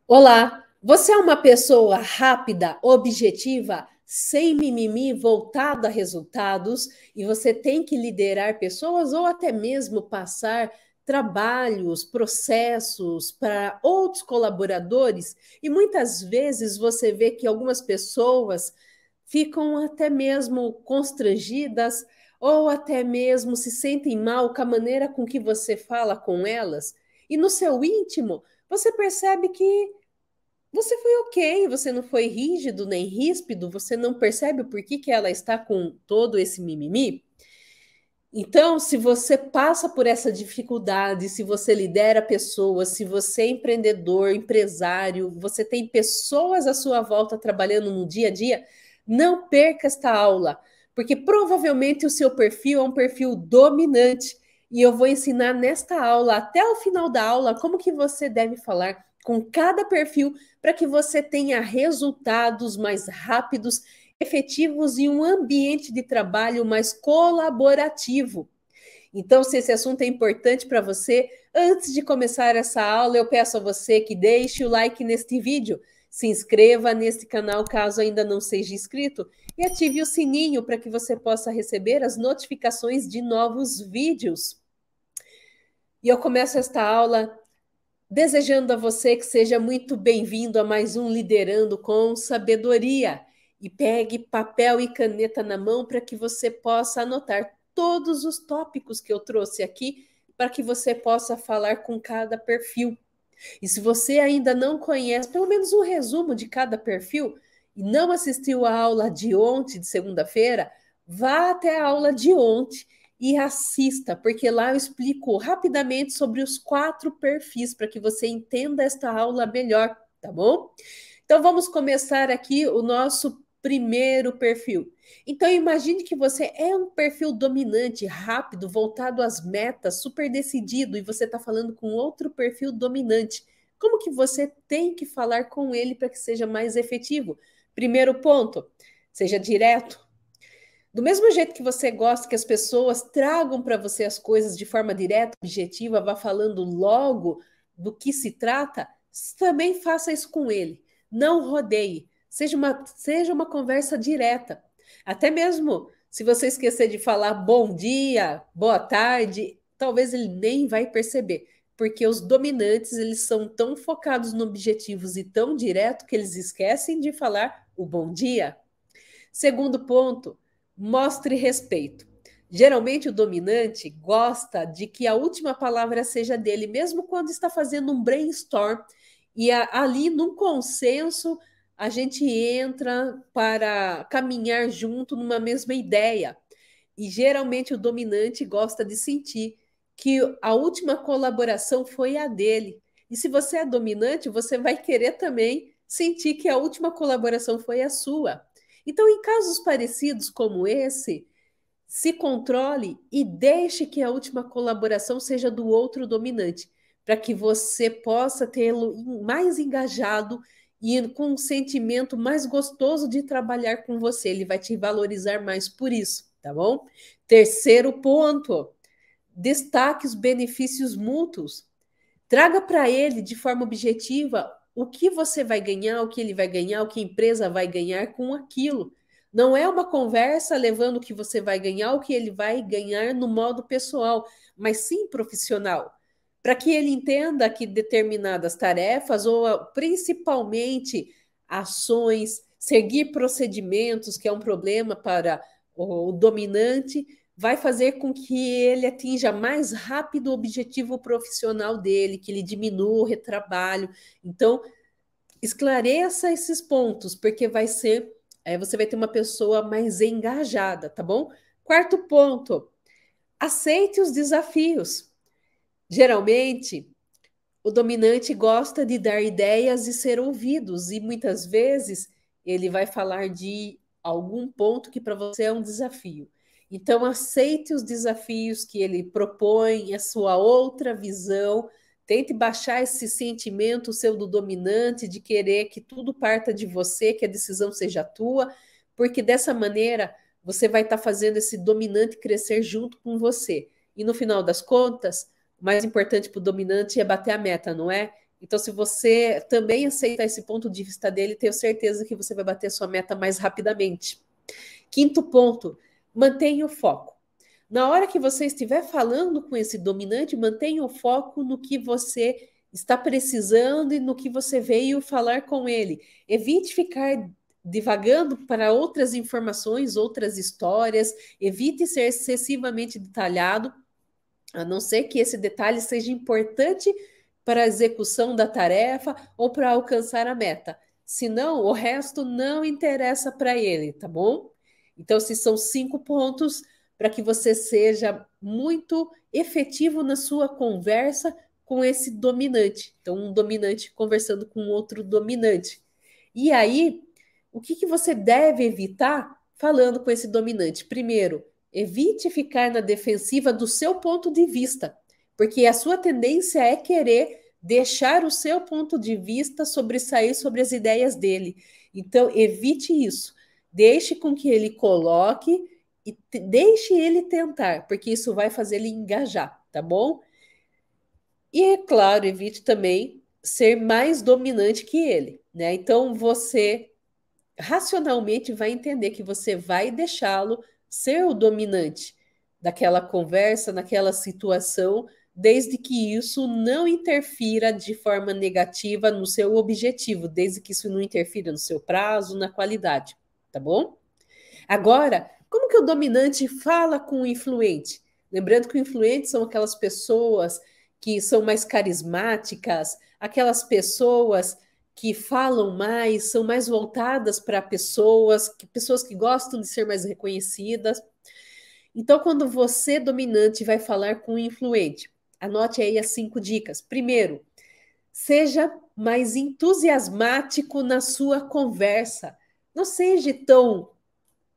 Olá, você é uma pessoa rápida, objetiva, sem mimimi, voltada a resultados e você tem que liderar pessoas ou até mesmo passar trabalhos, processos para outros colaboradores e muitas vezes você vê que algumas pessoas ficam até mesmo constrangidas ou até mesmo se sentem mal com a maneira com que você fala com elas e no seu íntimo você percebe que você foi ok, você não foi rígido nem ríspido, você não percebe o porquê que ela está com todo esse mimimi? Então, se você passa por essa dificuldade, se você lidera pessoas, se você é empreendedor, empresário, você tem pessoas à sua volta trabalhando no dia a dia, não perca esta aula, porque provavelmente o seu perfil é um perfil dominante. E eu vou ensinar nesta aula, até o final da aula, como que você deve falar com cada perfil para que você tenha resultados mais rápidos, efetivos e um ambiente de trabalho mais colaborativo. Então, se esse assunto é importante para você, antes de começar essa aula, eu peço a você que deixe o like neste vídeo, se inscreva neste canal caso ainda não seja inscrito e ative o sininho para que você possa receber as notificações de novos vídeos. E eu começo esta aula desejando a você que seja muito bem-vindo a mais um Liderando com Sabedoria. E pegue papel e caneta na mão para que você possa anotar todos os tópicos que eu trouxe aqui, para que você possa falar com cada perfil. E se você ainda não conhece, pelo menos um resumo de cada perfil, e não assistiu à aula de ontem, de segunda-feira, vá até a aula de ontem e assista, porque lá eu explico rapidamente sobre os 4 perfis para que você entenda esta aula melhor, tá bom? Então vamos começar aqui o nosso primeiro perfil. Então imagine que você é um perfil dominante, rápido, voltado às metas, super decidido e você está falando com outro perfil dominante. Como que você tem que falar com ele para que seja mais efetivo? Primeiro ponto, seja direto. Do mesmo jeito que você gosta que as pessoas tragam para você as coisas de forma direta, objetiva, vá falando logo do que se trata, também faça isso com ele. Não rodeie. Seja uma conversa direta. Até mesmo se você esquecer de falar bom dia, boa tarde, talvez ele nem vai perceber. Porque os dominantes, eles são tão focados no objetivos e tão direto que eles esquecem de falar o bom dia. Segundo ponto, mostre respeito. Geralmente o dominante gosta de que a última palavra seja dele, mesmo quando está fazendo um brainstorm e ali num consenso a gente entra para caminhar junto numa mesma ideia. E geralmente o dominante gosta de sentir que a última colaboração foi a dele. E se você é dominante, você vai querer também sentir que a última colaboração foi a sua. Então, em casos parecidos como esse, se controle e deixe que a última colaboração seja do outro dominante, para que você possa tê-lo mais engajado e com um sentimento mais gostoso de trabalhar com você. Ele vai te valorizar mais por isso, tá bom? Terceiro ponto, destaque os benefícios mútuos. Traga para ele de forma objetiva o que você vai ganhar, o que ele vai ganhar, o que a empresa vai ganhar com aquilo. Não é uma conversa levando o que você vai ganhar, o que ele vai ganhar no modo pessoal, mas sim profissional. Para que ele entenda que determinadas tarefas, ou principalmente ações, seguir procedimentos, que é um problema para o dominante, vai fazer com que ele atinja mais rápido o objetivo profissional dele, que ele diminua o retrabalho. Então, esclareça esses pontos, porque você vai ter uma pessoa mais engajada, tá bom? Quarto ponto, aceite os desafios. Geralmente, o dominante gosta de dar ideias e ser ouvidos, e muitas vezes ele vai falar de algum ponto que para você é um desafio. Então, aceite os desafios que ele propõe, a sua outra visão. Tente baixar esse sentimento seu do dominante, de querer que tudo parta de você, que a decisão seja tua, porque dessa maneira você vai estar fazendo esse dominante crescer junto com você. E no final das contas, o mais importante para o dominante é bater a meta, não é? Então, se você também aceitar esse ponto de vista dele, tenho certeza que você vai bater sua meta mais rapidamente. Quinto ponto, mantenha o foco. Na hora que você estiver falando com esse dominante, mantenha o foco no que você está precisando e no que você veio falar com ele. Evite ficar divagando para outras informações, outras histórias, evite ser excessivamente detalhado, a não ser que esse detalhe seja importante para a execução da tarefa ou para alcançar a meta. Senão, o resto não interessa para ele, tá bom? Então, esses são 5 pontos para que você seja muito efetivo na sua conversa com esse dominante. Então, um dominante conversando com outro dominante. E aí, o que você deve evitar falando com esse dominante? Primeiro, evite ficar na defensiva do seu ponto de vista, porque a sua tendência é querer deixar o seu ponto de vista sobressair sobre as ideias dele. Então, evite isso. Deixe com que ele coloque e deixe ele tentar, porque isso vai fazer ele engajar, tá bom? E, é claro, evite também ser mais dominante que ele, né? Então, você racionalmente vai entender que você vai deixá-lo ser o dominante daquela conversa, naquela situação, desde que isso não interfira de forma negativa no seu objetivo, desde que isso não interfira no seu prazo, na qualidade, tá bom? Agora, como que o dominante fala com o influente? Lembrando que o influente são aquelas pessoas que são mais carismáticas, aquelas pessoas que falam mais, são mais voltadas para pessoas que gostam de ser mais reconhecidas. Então, quando você, dominante, vai falar com o influente, anote aí as 5 dicas. Primeiro, seja mais entusiasmático na sua conversa. Não seja tão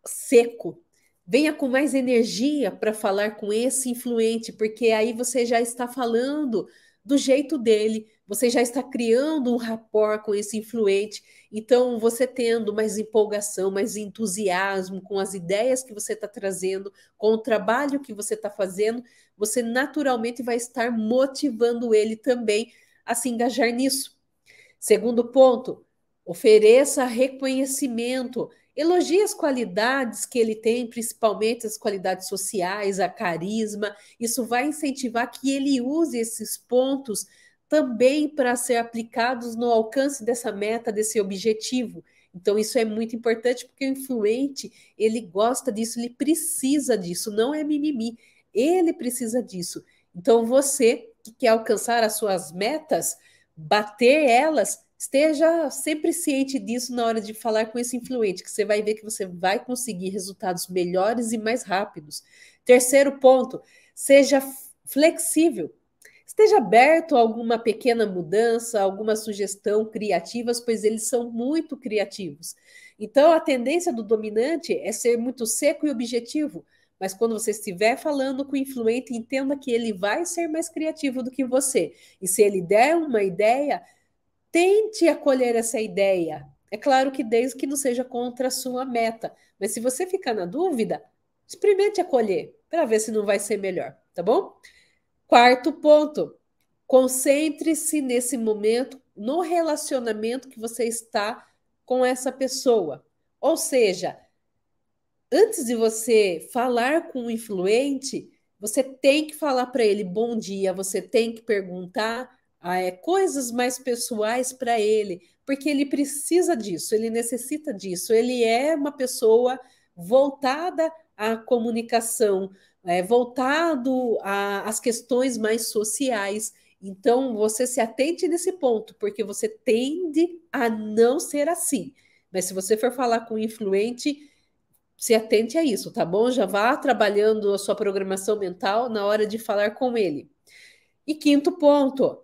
seco. Venha com mais energia para falar com esse influente, porque aí você já está falando do jeito dele, você já está criando um rapport com esse influente. Então, você tendo mais empolgação, mais entusiasmo com as ideias que você está trazendo, com o trabalho que você está fazendo, você naturalmente vai estar motivando ele também a se engajar nisso. Segundo ponto, ofereça reconhecimento. Elogie as qualidades que ele tem, principalmente as qualidades sociais, a carisma. Isso vai incentivar que ele use esses pontos também para ser aplicados no alcance dessa meta, desse objetivo. Então, isso é muito importante porque o influente, ele gosta disso, ele precisa disso, não é mimimi. Ele precisa disso. Então, você que quer alcançar as suas metas, bater elas, esteja sempre ciente disso na hora de falar com esse influente, que você vai ver que você vai conseguir resultados melhores e mais rápidos. Terceiro ponto, seja flexível. Esteja aberto a alguma pequena mudança, alguma sugestão criativas, pois eles são muito criativos. Então, a tendência do dominante é ser muito seco e objetivo, mas quando você estiver falando com o influente, entenda que ele vai ser mais criativo do que você. E se ele der uma ideia, tente acolher essa ideia. É claro que desde que não seja contra a sua meta. Mas se você ficar na dúvida, experimente acolher para ver se não vai ser melhor, tá bom? Quarto ponto, concentre-se nesse momento no relacionamento que você está com essa pessoa. Ou seja, antes de você falar com o influente, você tem que falar para ele bom dia, você tem que perguntar coisas mais pessoais para ele, porque ele precisa disso, ele necessita disso. Ele é uma pessoa voltada à comunicação, voltado às questões mais sociais. Então, você se atente nesse ponto, porque você tende a não ser assim. Mas se você for falar com o influente, se atente a isso, tá bom? Já vá trabalhando a sua programação mental na hora de falar com ele. E quinto ponto,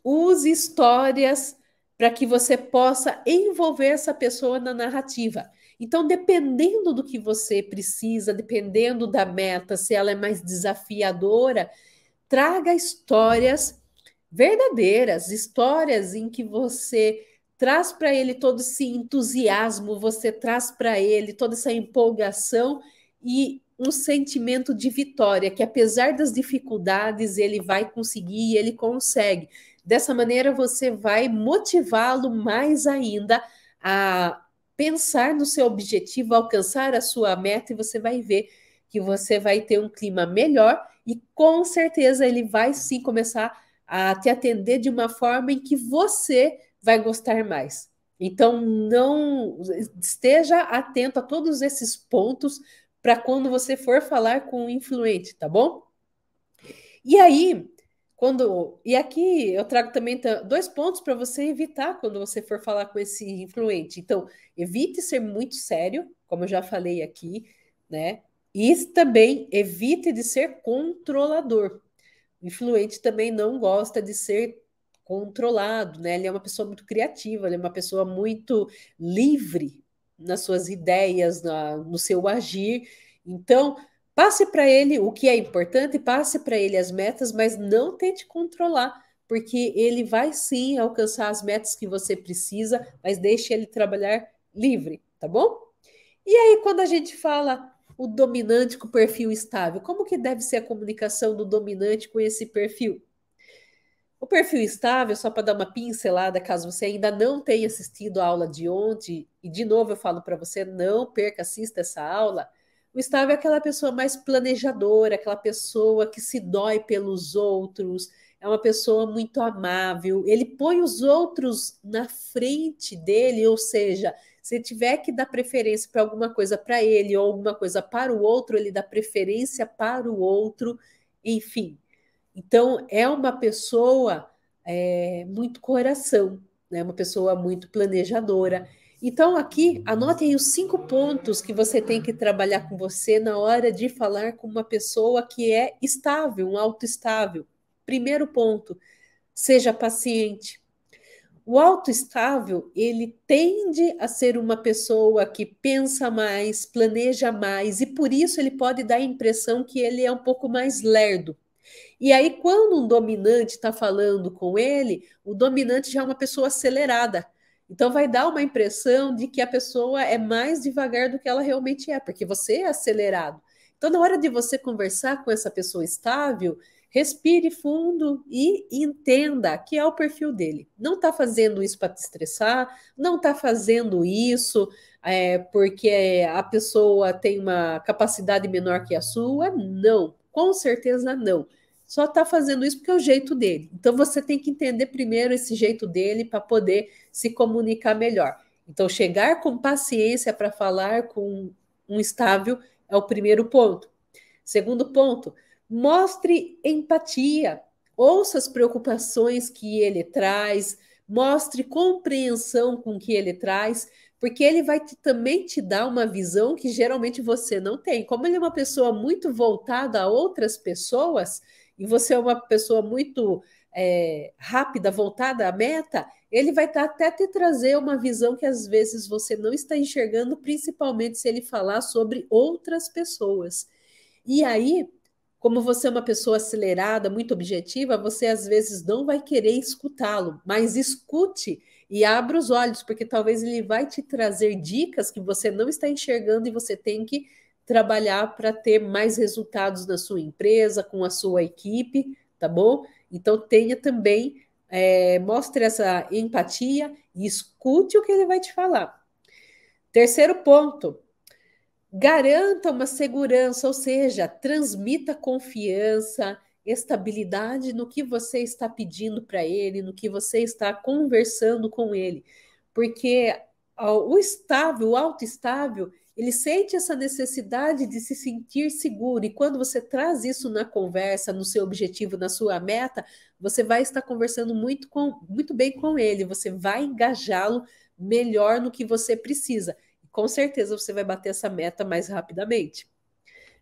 use histórias para que você possa envolver essa pessoa na narrativa. Então, dependendo do que você precisa, dependendo da meta, se ela é mais desafiadora, traga histórias verdadeiras, histórias em que você traz para ele todo esse entusiasmo, você traz para ele toda essa empolgação e um sentimento de vitória, que apesar das dificuldades, ele vai conseguir e ele consegue. Dessa maneira, você vai motivá-lo mais ainda a pensar no seu objetivo, alcançar a sua meta, e você vai ver que você vai ter um clima melhor e com certeza ele vai sim começar a te atender de uma forma em que você vai gostar mais. Então, não esteja atento a todos esses pontos para quando você for falar com o influente, tá bom? E aí, e aqui eu trago também dois pontos para você evitar quando você for falar com esse influente. Então, evite ser muito sério, como eu já falei aqui, né? E também evite de ser controlador. O influente também não gosta de ser controlado, né? Ele é uma pessoa muito criativa, ele é uma pessoa muito livre nas suas ideias, no seu agir. Então, passe para ele o que é importante, passe para ele as metas, mas não tente controlar, porque ele vai sim alcançar as metas que você precisa, mas deixe ele trabalhar livre, tá bom? E aí, quando a gente fala o dominante com perfil estável, como que deve ser a comunicação do dominante com esse perfil? O perfil estável, só para dar uma pincelada, caso você ainda não tenha assistido a aula de ontem, e de novo eu falo para você, não perca, assista essa aula. O estável é aquela pessoa mais planejadora, aquela pessoa que se dói pelos outros, é uma pessoa muito amável, ele põe os outros na frente dele, ou seja, se tiver que dar preferência para alguma coisa para ele ou alguma coisa para o outro, ele dá preferência para o outro, enfim. Então, é uma pessoa muito coração, né? Uma pessoa muito planejadora. Então, aqui, anote aí os 5 pontos que você tem que trabalhar com você na hora de falar com uma pessoa que é estável, um autoestável. Primeiro ponto, seja paciente. O autoestável, ele tende a ser uma pessoa que pensa mais, planeja mais, e por isso ele pode dar a impressão que ele é um pouco mais lerdo. E aí, quando um dominante está falando com ele, o dominante já é uma pessoa acelerada. Então, vai dar uma impressão de que a pessoa é mais devagar do que ela realmente é, porque você é acelerado. Então, na hora de você conversar com essa pessoa estável, respire fundo e entenda que é o perfil dele. Não está fazendo isso para te estressar, não está fazendo isso porque a pessoa tem uma capacidade menor que a sua. Não, com certeza não. Só está fazendo isso porque é o jeito dele. Então você tem que entender primeiro esse jeito dele para poder se comunicar melhor. Então, chegar com paciência para falar com um estável é o primeiro ponto. Segundo ponto, mostre empatia. Ouça as preocupações que ele traz, mostre compreensão com que ele traz, porque ele vai também te dar uma visão que geralmente você não tem. Como ele é uma pessoa muito voltada a outras pessoas, e você é uma pessoa muito rápida, voltada à meta, ele vai até te trazer uma visão que às vezes você não está enxergando, principalmente se ele falar sobre outras pessoas. E aí, como você é uma pessoa acelerada, muito objetiva, você às vezes não vai querer escutá-lo, mas escute e abra os olhos, porque talvez ele vai te trazer dicas que você não está enxergando e você tem que trabalhar para ter mais resultados na sua empresa, com a sua equipe, tá bom? Então tenha também, mostre essa empatia e escute o que ele vai te falar. Terceiro ponto, garanta uma segurança, ou seja, transmita confiança, estabilidade no que você está pedindo para ele, no que você está conversando com ele. Porque o estável, o autoestável, ele sente essa necessidade de se sentir seguro. E quando você traz isso na conversa, no seu objetivo, na sua meta, você vai estar conversando muito bem com ele, você vai engajá-lo melhor no que você precisa. Com certeza você vai bater essa meta mais rapidamente.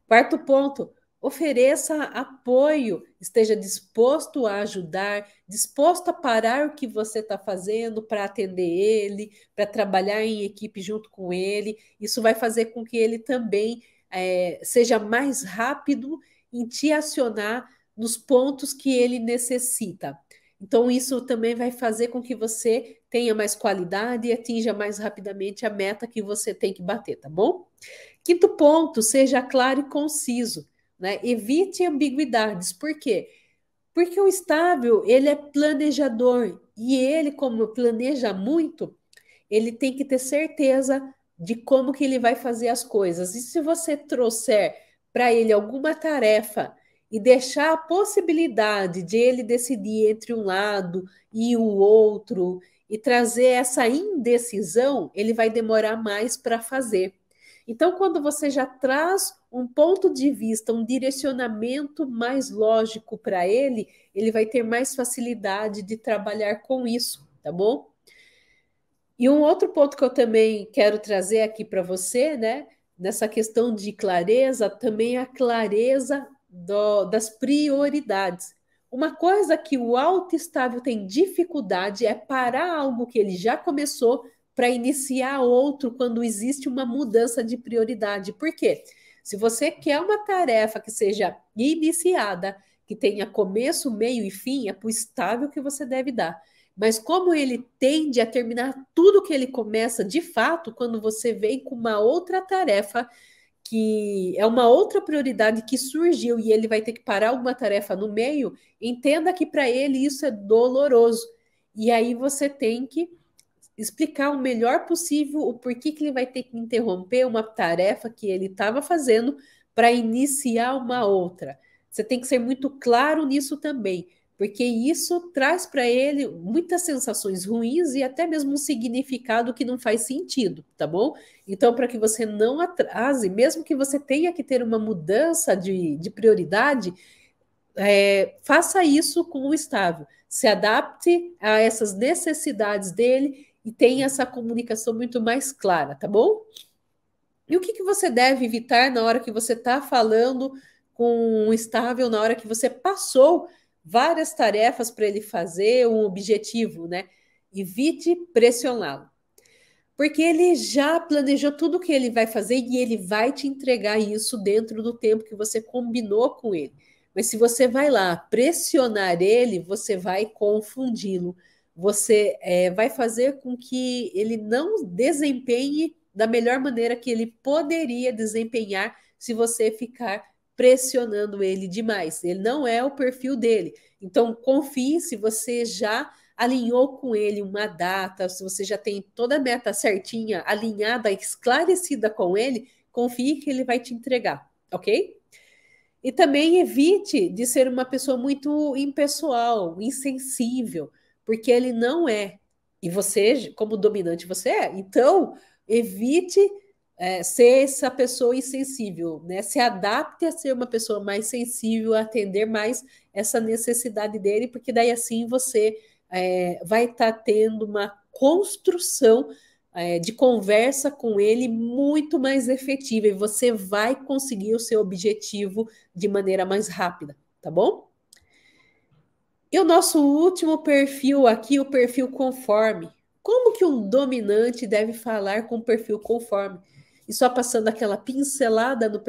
Quarto ponto, ofereça apoio, esteja disposto a ajudar, disposto a parar o que você está fazendo para atender ele, para trabalhar em equipe junto com ele. Isso vai fazer com que ele também seja mais rápido em te acionar nos pontos que ele necessita. Então, isso também vai fazer com que você tenha mais qualidade e atinja mais rapidamente a meta que você tem que bater, tá bom? Quinto ponto, seja claro e conciso, né? Evite ambiguidades. Por quê? Porque o estável, ele é planejador e ele, como planeja muito, ele tem que ter certeza de como que ele vai fazer as coisas. E se você trouxer para ele alguma tarefa e deixar a possibilidade de ele decidir entre um lado e o outro e trazer essa indecisão, ele vai demorar mais para fazer. Então, quando você já traz um ponto de vista, um direcionamento mais lógico para ele, ele vai ter mais facilidade de trabalhar com isso, tá bom? E um outro ponto que eu também quero trazer aqui para você, né, nessa questão de clareza, também a clareza das prioridades. Uma coisa que o autoestável tem dificuldade é parar algo que ele já começou para iniciar outro quando existe uma mudança de prioridade. Por quê? Se você quer uma tarefa que seja iniciada, que tenha começo, meio e fim, é para o estável que você deve dar. Mas como ele tende a terminar tudo que ele começa, de fato, quando você vem com uma outra tarefa, que é uma outra prioridade que surgiu e ele vai ter que parar alguma tarefa no meio, entenda que para ele isso é doloroso. E aí você tem que explicar o melhor possível o porquê que ele vai ter que interromper uma tarefa que ele estava fazendo para iniciar uma outra. Você tem que ser muito claro nisso também, porque isso traz para ele muitas sensações ruins e até mesmo um significado que não faz sentido, tá bom? Então, para que você não atrase, mesmo que você tenha que ter uma mudança de prioridade, faça isso com o estável. Se adapte a essas necessidades dele e tenha essa comunicação muito mais clara, tá bom? E o que, que você deve evitar na hora que você está falando com o estável, na hora que você passou várias tarefas para ele fazer, um objetivo, né? Evite pressioná-lo. Porque ele já planejou tudo o que ele vai fazer e ele vai te entregar isso dentro do tempo que você combinou com ele. Mas se você vai lá pressionar ele, você vai confundi-lo. Você vai fazer com que ele não desempenhe da melhor maneira que ele poderia desempenhar se você ficar pressionando ele demais. Ele não é o perfil dele. Então, confie se você já alinhou com ele uma data, se você já tem toda a meta certinha, alinhada, esclarecida com ele, confie que ele vai te entregar, ok? E também evite de ser uma pessoa muito impessoal, insensível, porque ele não é. E você, como dominante, você é. Então, evite ser essa pessoa insensível, né? Se adapte a ser uma pessoa mais sensível, a atender mais essa necessidade dele, porque daí assim você vai estar tendo uma construção de conversa com ele muito mais efetiva e você vai conseguir o seu objetivo de maneira mais rápida, tá bom? E o nosso último perfil aqui, o perfil conforme. Como que um dominante deve falar com o perfil conforme? E só passando aquela pincelada no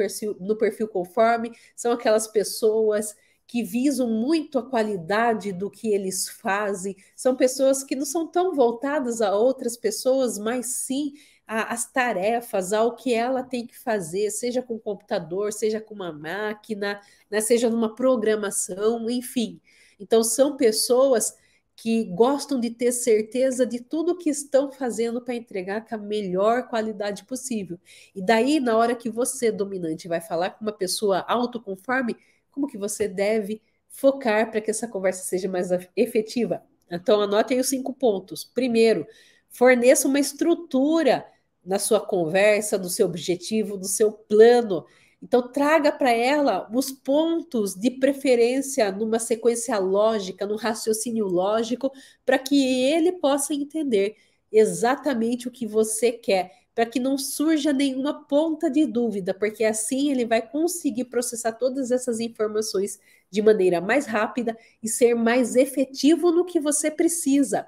perfil conforme, são aquelas pessoas que visam muito a qualidade do que eles fazem, são pessoas que não são tão voltadas a outras pessoas, mas sim às tarefas, ao que ela tem que fazer, seja com o computador, seja com uma máquina, né, seja numa programação, enfim. Então, são pessoas que gostam de ter certeza de tudo que estão fazendo para entregar com a melhor qualidade possível. E daí, na hora que você, dominante, vai falar com uma pessoa autoconforme, como que você deve focar para que essa conversa seja mais efetiva? Então, anote aí os 5 pontos. Primeiro, forneça uma estrutura na sua conversa, no seu objetivo, no seu plano. Então, traga para ela os pontos de preferência numa sequência lógica, num raciocínio lógico, para que ele possa entender exatamente o que você quer, para que não surja nenhuma ponta de dúvida, porque assim ele vai conseguir processar todas essas informações de maneira mais rápida e ser mais efetivo no que você precisa.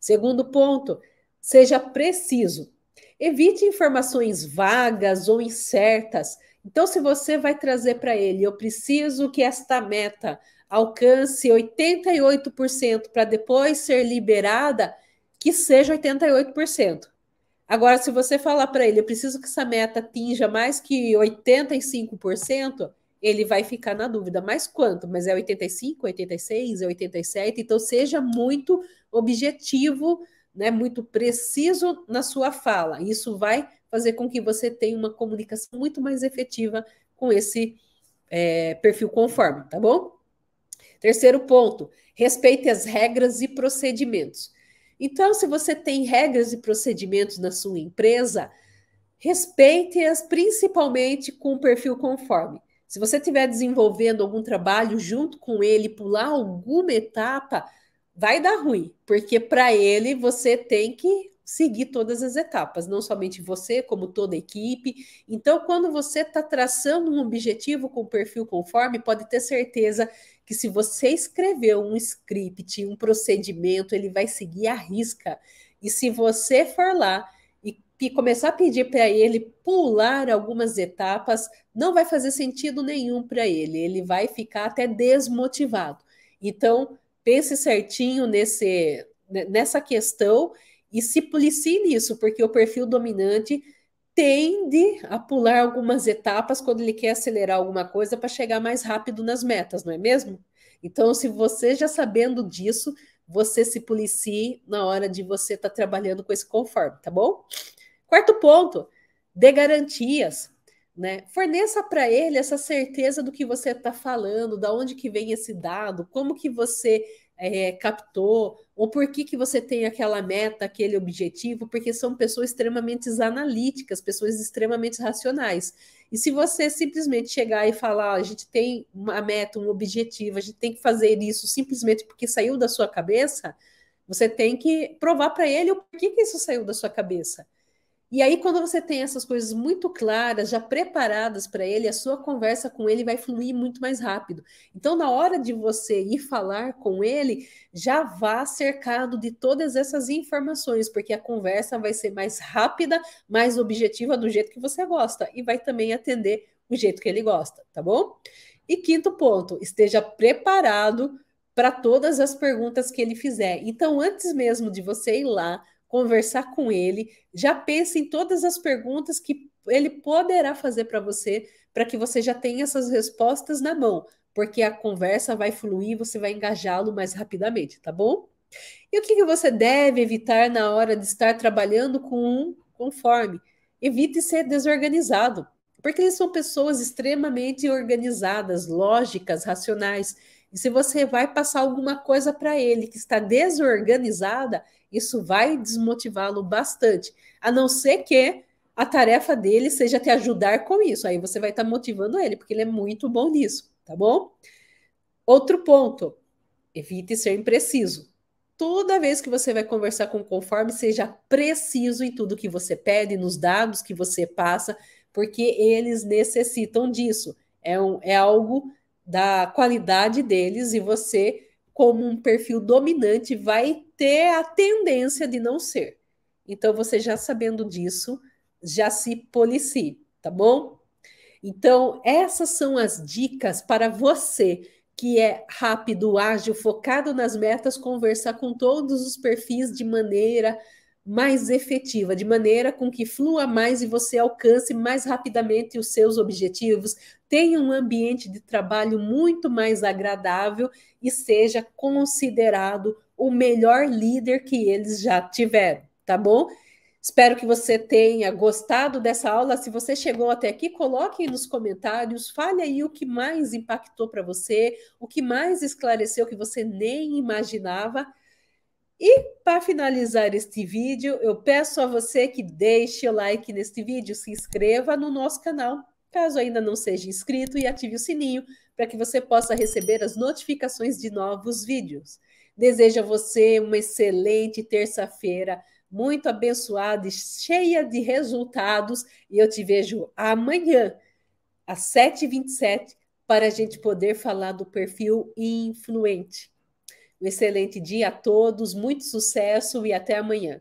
Segundo ponto, seja preciso. Evite informações vagas ou incertas. Então, se você vai trazer para ele, eu preciso que esta meta alcance 88% para depois ser liberada, que seja 88%. Agora, se você falar para ele, eu preciso que essa meta atinja mais que 85%, ele vai ficar na dúvida. Mas quanto? Mas é 85, 86, é 87? Então, seja muito objetivo, né, muito preciso na sua fala. Isso vai fazer com que você tenha uma comunicação muito mais efetiva com esse perfil conforme, tá bom? Terceiro ponto, respeite as regras e procedimentos. Então, se você tem regras e procedimentos na sua empresa, respeite-as principalmente com o perfil conforme. Se você estiver desenvolvendo algum trabalho junto com ele, pular alguma etapa, vai dar ruim, porque para ele você tem que seguir todas as etapas, não somente você, como toda a equipe. Então, quando você está traçando um objetivo com o perfil conforme, pode ter certeza que se você escreveu um script, um procedimento, ele vai seguir à risca. E se você for lá e começar a pedir para ele pular algumas etapas, não vai fazer sentido nenhum para ele. Ele vai ficar até desmotivado. Então, pense certinho nessa questão e se policie nisso, porque o perfil dominante tende a pular algumas etapas quando ele quer acelerar alguma coisa para chegar mais rápido nas metas, não é mesmo? Então, se você já sabendo disso, você se policie na hora de você estar trabalhando com esse conforme, tá bom? Quarto ponto, dê garantias, né? Forneça para ele essa certeza do que você está falando, da onde que vem esse dado, como que você captou, ou por que você tem aquela meta, aquele objetivo, porque são pessoas extremamente analíticas, pessoas extremamente racionais. E se você simplesmente chegar e falar, a gente tem uma meta, um objetivo, a gente tem que fazer isso simplesmente porque saiu da sua cabeça, você tem que provar para ele o porquê que isso saiu da sua cabeça. E aí, quando você tem essas coisas muito claras, já preparadas para ele, a sua conversa com ele vai fluir muito mais rápido. Então, na hora de você ir falar com ele, já vá cercado de todas essas informações, porque a conversa vai ser mais rápida, mais objetiva, do jeito que você gosta, e vai também atender o jeito que ele gosta, tá bom? E quinto ponto, esteja preparado para todas as perguntas que ele fizer. Então, antes mesmo de você ir lá, conversar com ele, já pense em todas as perguntas que ele poderá fazer para que você já tenha essas respostas na mão, porque a conversa vai fluir, você vai engajá-lo mais rapidamente, tá bom? E o que você deve evitar na hora de estar trabalhando com um conforme? Evite ser desorganizado, porque eles são pessoas extremamente organizadas, lógicas, racionais. E se você vai passar alguma coisa para ele que está desorganizada, isso vai desmotivá-lo bastante. A não ser que a tarefa dele seja te ajudar com isso. Aí você vai estar motivando ele, porque ele é muito bom nisso, tá bom? Outro ponto, evite ser impreciso. Toda vez que você vai conversar com o conforme, seja preciso em tudo que você pede, nos dados que você passa, porque eles necessitam disso. É algo da qualidade deles e você, como um perfil dominante, vai ter a tendência de não ser. Então, você já sabendo disso, já se policie, tá bom? Então, essas são as dicas para você que é rápido, ágil, focado nas metas, conversar com todos os perfis de maneira mais efetiva, de maneira com que flua mais e você alcance mais rapidamente os seus objetivos, tenha um ambiente de trabalho muito mais agradável e seja considerado o melhor líder que eles já tiveram, tá bom? Espero que você tenha gostado dessa aula. Se você chegou até aqui, coloque aí nos comentários, fale aí o que mais impactou para você, o que mais esclareceu que você nem imaginava. E para finalizar este vídeo, eu peço a você que deixe o like neste vídeo, se inscreva no nosso canal, caso ainda não seja inscrito, e ative o sininho para que você possa receber as notificações de novos vídeos. Desejo a você uma excelente terça-feira, muito abençoada e cheia de resultados, e eu te vejo amanhã, às 7h27, para a gente poder falar do perfil influente. Um excelente dia a todos, muito sucesso e até amanhã.